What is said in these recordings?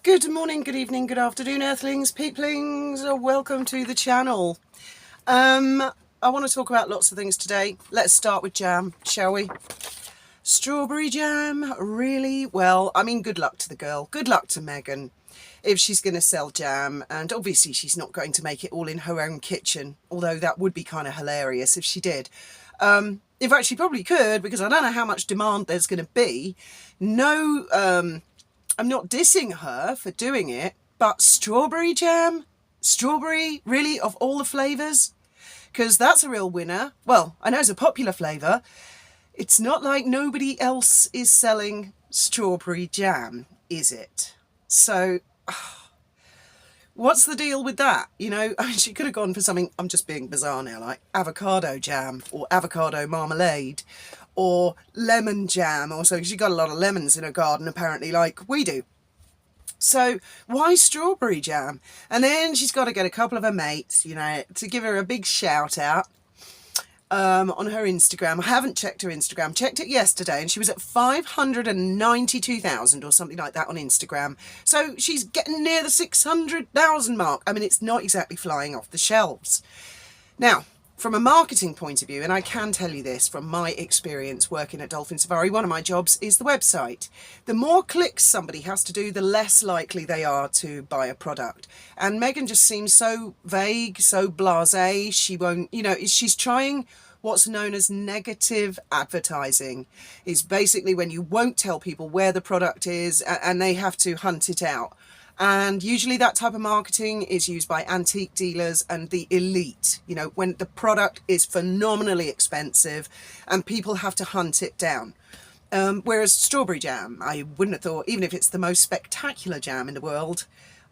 Good morning, good evening, good afternoon, earthlings, peeplings. Welcome to the channel. I want to talk about lots of things today. Let's start with jam, shall we? Strawberry jam, really? Well, I mean, good luck to the girl. Good luck to Megan if she's going to sell jam. And obviously she's not going to make it all in her own kitchen, although that would be kind of hilarious if she did. In fact, she probably could, because I don't know how much demand there's going to be. No, I'm not dissing her for doing it, but strawberry jam? Strawberry, really, of all the flavours? Because that's a real winner. Well, I know it's a popular flavour. It's not like nobody else is selling strawberry jam, is it? So, what's the deal with that? You know, I mean, she could have gone for something, I'm just being bizarre now, like avocado jam or avocado marmalade or lemon jam or so. She's got a lot of lemons in her garden, apparently, like we do. So why strawberry jam? And then she's got to get a couple of her mates, you know, to give her a big shout out on her Instagram. I haven't checked her Instagram, checked it yesterday, and she was at 592,000 or something like that on Instagram. So she's getting near the 600,000 mark. I mean, it's not exactly flying off the shelves. Now, from a marketing point of view, and I can tell you this from my experience working at Dolphin Safari, one of my jobs is the website. The more clicks somebody has to do, the less likely they are to buy a product. And Megan just seems so vague, so blasé. She won't, you know, she's trying what's known as negative advertising. Is basically when you won't tell people where the product is and they have to hunt it out. And usually that type of marketing is used by antique dealers and the elite, you know, when the product is phenomenally expensive and people have to hunt it down. Whereas strawberry jam, I wouldn't have thought, even if it's the most spectacular jam in the world,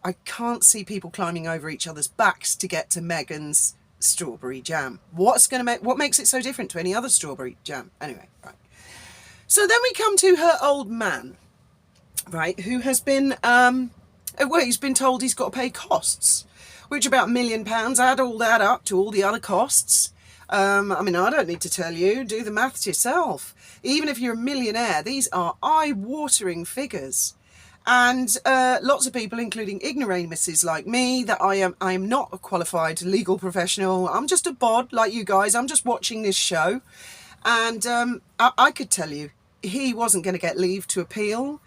I can't see people climbing over each other's backs to get to Megan's strawberry jam. What makes it so different to any other strawberry jam? Anyway, right. So then we come to her old man, right, who has been, well, he's been told he's got to pay costs, which about £1 million. Add all that up to all the other costs. I mean, I don't need to tell you, do the maths yourself. Even if you're a millionaire, these are eye-watering figures. And lots of people, including ignoramuses like me, that I am not a qualified legal professional. I'm just a bod like you guys. I'm just watching this show. And I could tell you he wasn't going to get leave to appeal.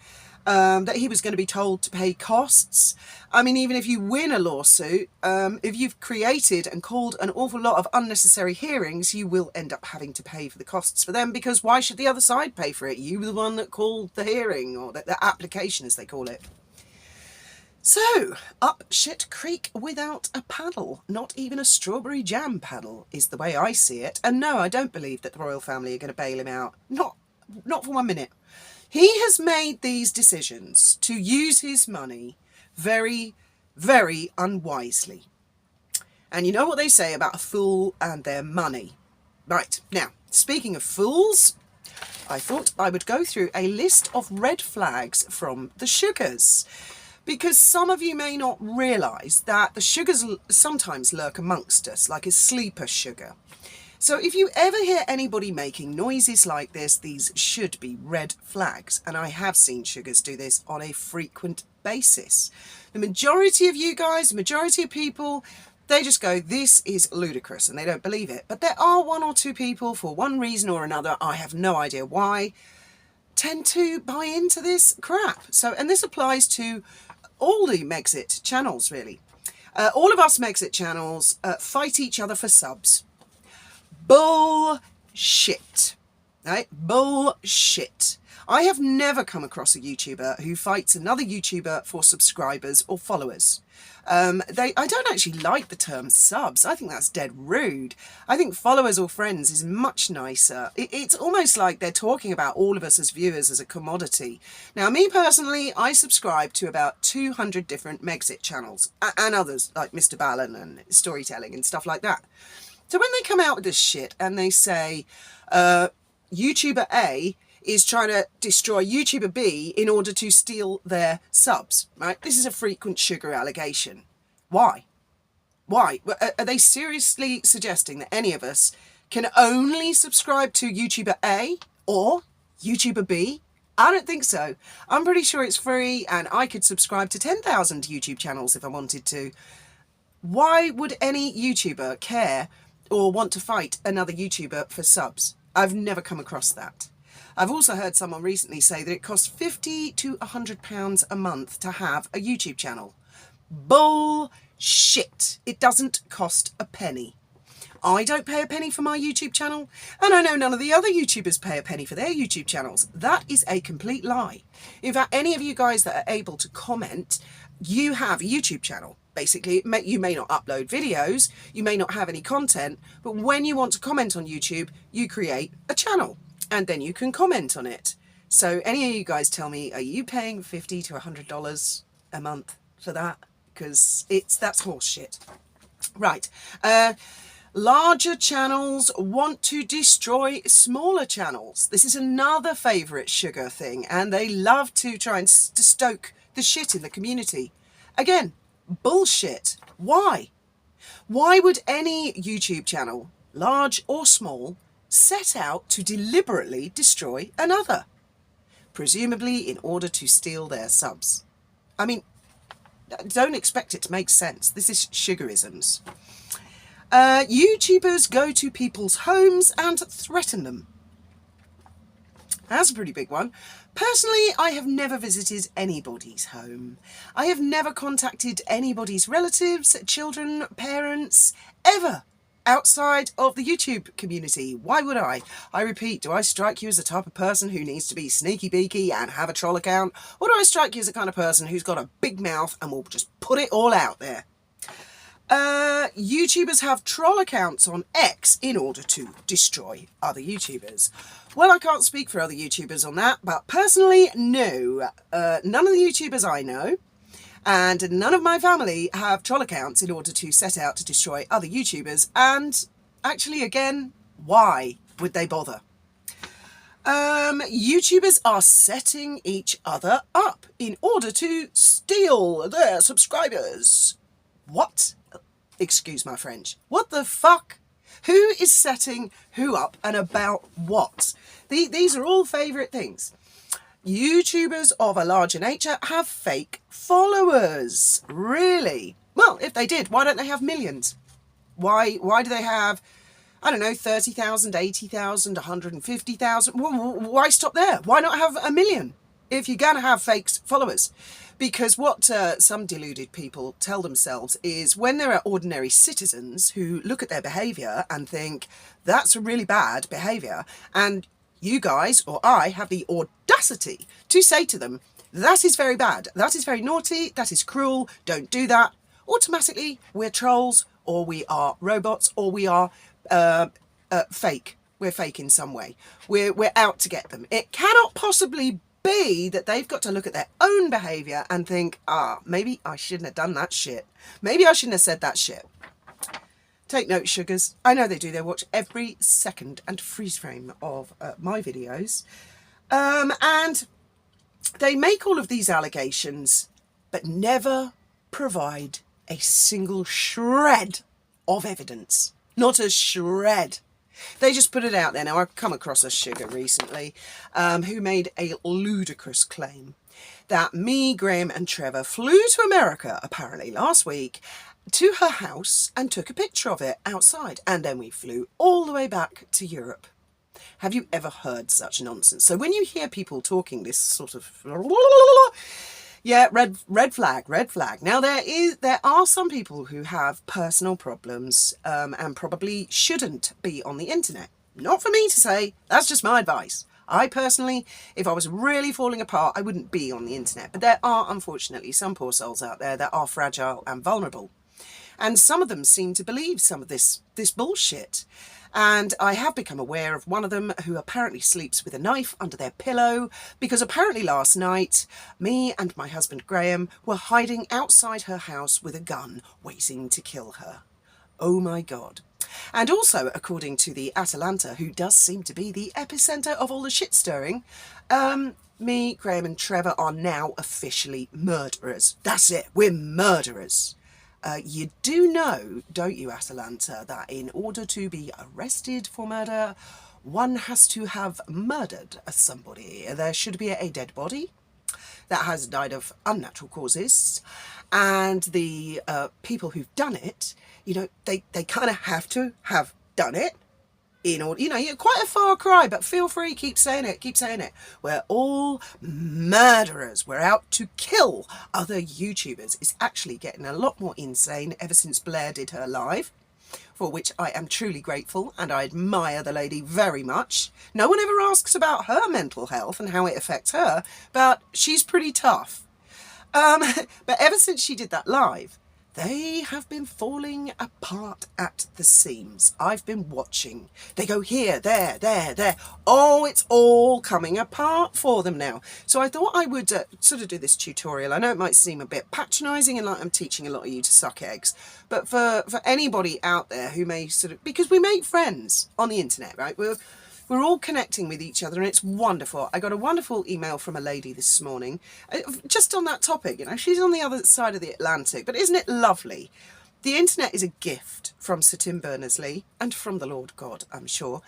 That he was going to be told to pay costs. I mean, even if you win a lawsuit, if you've created and called an awful lot of unnecessary hearings, you will end up having to pay for the costs for them, because why should the other side pay for it? You were the one that called the hearing, or the application as they call it. So, up shit creek without a paddle. Not even a strawberry jam paddle is the way I see it. And no, I don't believe that the royal family are going to bail him out. Not for 1 minute. He has made these decisions to use his money very, very unwisely. And you know what they say about a fool and their money. Right, now, speaking of fools, I thought I would go through a list of red flags from the sugars. Because some of you may not realise that the sugars sometimes lurk amongst us, like a sleeper sugar. So if you ever hear anybody making noises like this, these should be red flags. And I have seen sugars do this on a frequent basis. The majority of you guys, the majority of people, they just go, this is ludicrous, and they don't believe it. But there are one or two people, for one reason or another, I have no idea why, tend to buy into this crap. So, and this applies to all the Megxit channels, really. All of us Megxit channels fight each other for subs. Bullshit, right? Bullshit. I have never come across a YouTuber who fights another YouTuber for subscribers or followers. I don't actually like the term subs. I think that's dead rude. I think followers or friends is much nicer. It's almost like they're talking about all of us as viewers as a commodity. Now, me personally, I subscribe to about 200 different Megxit channels and others like Mr. Ballon and storytelling and stuff like that. So when they come out with this shit and they say YouTuber A is trying to destroy YouTuber B in order to steal their subs, right? This is a frequent sugar allegation. Why? Why? Are they seriously suggesting that any of us can only subscribe to YouTuber A or YouTuber B? I don't think so. I'm pretty sure it's free and I could subscribe to 10,000 YouTube channels if I wanted to. Why would any YouTuber care or want to fight another YouTuber for subs? I've never come across that. I've also heard someone recently say that it costs £50 to £100 a month to have a YouTube channel. Bullshit. It doesn't cost a penny. I don't pay a penny for my YouTube channel, and I know none of the other YouTubers pay a penny for their YouTube channels. That is a complete lie. In fact, any of you guys that are able to comment, you have a YouTube channel. Basically, you may not upload videos, you may not have any content, but when you want to comment on YouTube, you create a channel, and then you can comment on it. So any of you guys tell me, are you paying $50 to $100 a month for that? Because that's horse shit. Right. Larger channels want to destroy smaller channels. This is another favourite sugar thing, and they love to try and stoke the shit in the community. Again, bullshit. Why? Why would any YouTube channel, large or small, set out to deliberately destroy another? Presumably in order to steal their subs. I mean, don't expect it to make sense. This is sugarisms. YouTubers go to people's homes and threaten them. That's a pretty big one. Personally, I have never visited anybody's home. I have never contacted anybody's relatives, children, parents, ever, outside of the YouTube community. Why would I? I repeat, do I strike you as the type of person who needs to be sneaky beaky and have a troll account? Or do I strike you as the kind of person who's got a big mouth and will just put it all out there? YouTubers have troll accounts on X in order to destroy other YouTubers. Well, I can't speak for other YouTubers on that, but personally, no. None of the YouTubers I know and none of my family have troll accounts in order to set out to destroy other YouTubers. And actually, again, why would they bother? YouTubers are setting each other up in order to steal their subscribers. What? Excuse my French. What the fuck? Who is setting who up and about what? These are all favourite things. YouTubers of a larger nature have fake followers. Really? Well, if they did, why don't they have millions? Why do they have, I don't know, 30,000, 80,000, 150,000? Why stop there? Why not have a million if you're going to have fake followers? Because what some deluded people tell themselves is when there are ordinary citizens who look at their behaviour and think that's a really bad behaviour, and you guys or I have the audacity to say to them, that is very bad, that is very naughty, that is cruel, don't do that, automatically we're trolls, or we are robots, or we are fake. We're fake in some way. We're out to get them. It cannot possibly be that they've got to look at their own behaviour and think, maybe I shouldn't have done that shit. Maybe I shouldn't have said that shit. Take note, sugars. I know they do. They watch every second and freeze frame of my videos. And they make all of these allegations, but never provide a single shred of evidence. Not a shred. They just put it out there. Now, I've come across a sugar recently who made a ludicrous claim that me, Graham and Trevor flew to America, apparently last week, to her house and took a picture of it outside. And then we flew all the way back to Europe. Have you ever heard such nonsense? So when you hear people talking this sort of... Yeah, red flag, red flag. Now, there are some people who have personal problems and probably shouldn't be on the internet. Not for me to say, that's just my advice. I personally, if I was really falling apart, I wouldn't be on the internet. But there are, unfortunately, some poor souls out there that are fragile and vulnerable. And some of them seem to believe some of this bullshit. And I have become aware of one of them who apparently sleeps with a knife under their pillow because apparently last night, me and my husband Graham were hiding outside her house with a gun, waiting to kill her. Oh my God. And also, according to the Atalanta, who does seem to be the epicenter of all the shit stirring, me, Graham and Trevor are now officially murderers. That's it, we're murderers. You do know, don't you, Atalanta, that in order to be arrested for murder, one has to have murdered somebody. There should be a dead body that has died of unnatural causes, and the people who've done it, you know, they kind of have to have done it in order, you know, you're quite a far cry, but feel free, keep saying it, keep saying it. We're all murderers. We're out to kill other YouTubers. It's actually getting a lot more insane ever since Blair did her live, for which I am truly grateful, and I admire the lady very much. No one ever asks about her mental health and how it affects her, but she's pretty tough. But ever since she did that live, they have been falling apart at the seams. I've been watching. They go here, there, there, there. Oh, it's all coming apart for them now. So I thought I would sort of do this tutorial. I know it might seem a bit patronising and like I'm teaching a lot of you to suck eggs. But for anybody out there who may sort of... Because we make friends on the internet, right? We're all connecting with each other and it's wonderful. I got a wonderful email from a lady this morning, just on that topic, you know, she's on the other side of the Atlantic, but isn't it lovely? The internet is a gift from Sir Tim Berners-Lee and from the Lord God, I'm sure.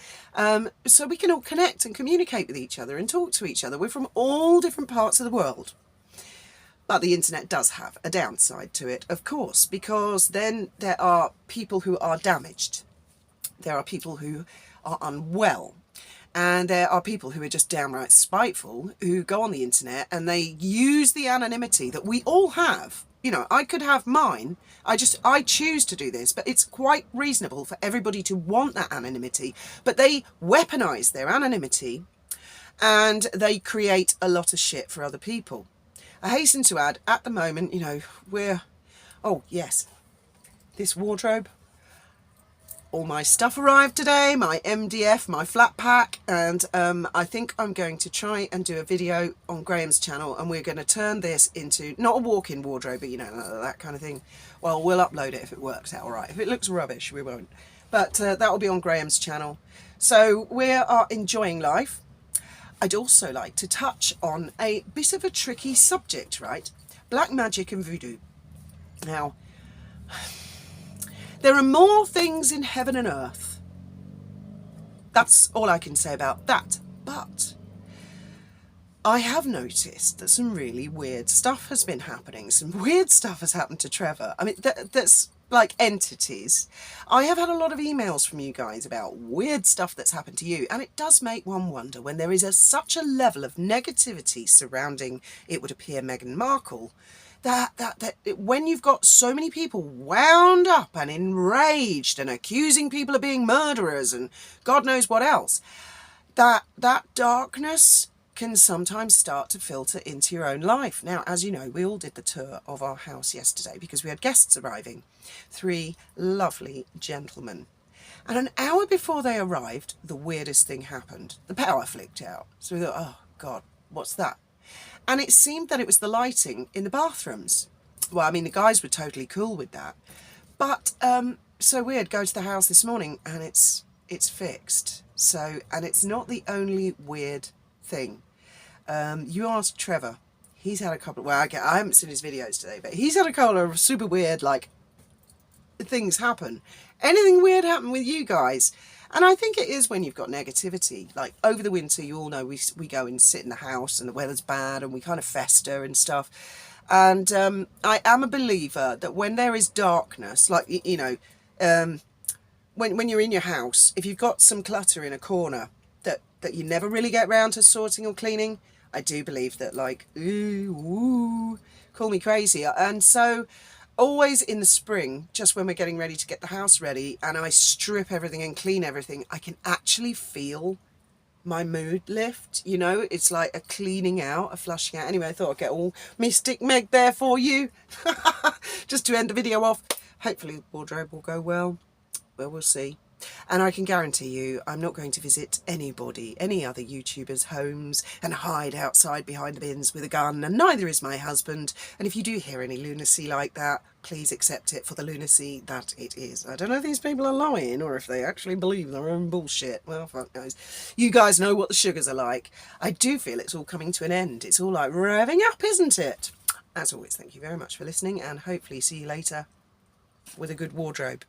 So we can all connect and communicate with each other and talk to each other. We're from all different parts of the world. But the internet does have a downside to it, of course, because then there are people who are damaged. There are people who are unwell. And there are people who are just downright spiteful, who go on the internet and they use the anonymity that we all have. You know, I could have mine. I choose to do this, but it's quite reasonable for everybody to want that anonymity. But they weaponize their anonymity and they create a lot of shit for other people. I hasten to add, at the moment, you know, oh yes, this wardrobe. All my stuff arrived today, my MDF, my flat pack, and I think I'm going to try and do a video on Graham's channel, and we're going to turn this into, not a walk-in wardrobe, but you know, that kind of thing. Well, we'll upload it if it works out all right. If it looks rubbish, we won't. But that will be on Graham's channel. So we are enjoying life. I'd also like to touch on a bit of a tricky subject, right? Black magic and voodoo. Now, there are more things in heaven and earth. That's all I can say about that. But I have noticed that some really weird stuff has been happening. Some weird stuff has happened to Trevor. I mean, that's like entities. I have had a lot of emails from you guys about weird stuff that's happened to you. And it does make one wonder when there is such a level of negativity surrounding, it would appear, Meghan Markle. That when you've got so many people wound up and enraged and accusing people of being murderers and God knows what else, that darkness can sometimes start to filter into your own life. Now, as you know, we all did the tour of our house yesterday because we had guests arriving, 3 lovely gentlemen. And an hour before they arrived, the weirdest thing happened. The power flicked out. So we thought, oh God, what's that? And it seemed that it was the lighting in the bathrooms. Well, I mean, the guys were totally cool with that. But so weird, go to the house this morning and it's fixed. So, and it's not the only weird thing. You asked Trevor. He's had a couple, well, I haven't seen his videos today, but he's had a couple of super weird, like, things happen. Anything weird happen with you guys? And I think it is when you've got negativity. Like over the winter, you all know we go and sit in the house and the weather's bad and we kind of fester and stuff. And I am a believer that when there is darkness, like, you know, when you're in your house, if you've got some clutter in a corner that you never really get round to sorting or cleaning, I do believe that, like, ooh, call me crazy. And so always in the spring, just when we're getting ready to get the house ready and I strip everything and clean everything, I can actually feel my mood lift. You know, it's like a cleaning out, a flushing out. Anyway, I thought I'd get all Mystic Meg there for you. Just to end the video off. Hopefully the wardrobe will go well. Well, we'll see. And I can guarantee you I'm not going to visit anybody, any other YouTubers' homes and hide outside behind the bins with a gun, and neither is my husband. And if you do hear any lunacy like that, please accept it for the lunacy that it is. I don't know if these people are lying or if they actually believe their own bullshit. Well, fuck knows. You guys know what the sugars are like. I do feel it's all coming to an end. It's all like revving up, isn't it? As always, thank you very much for listening and hopefully see you later with a good wardrobe.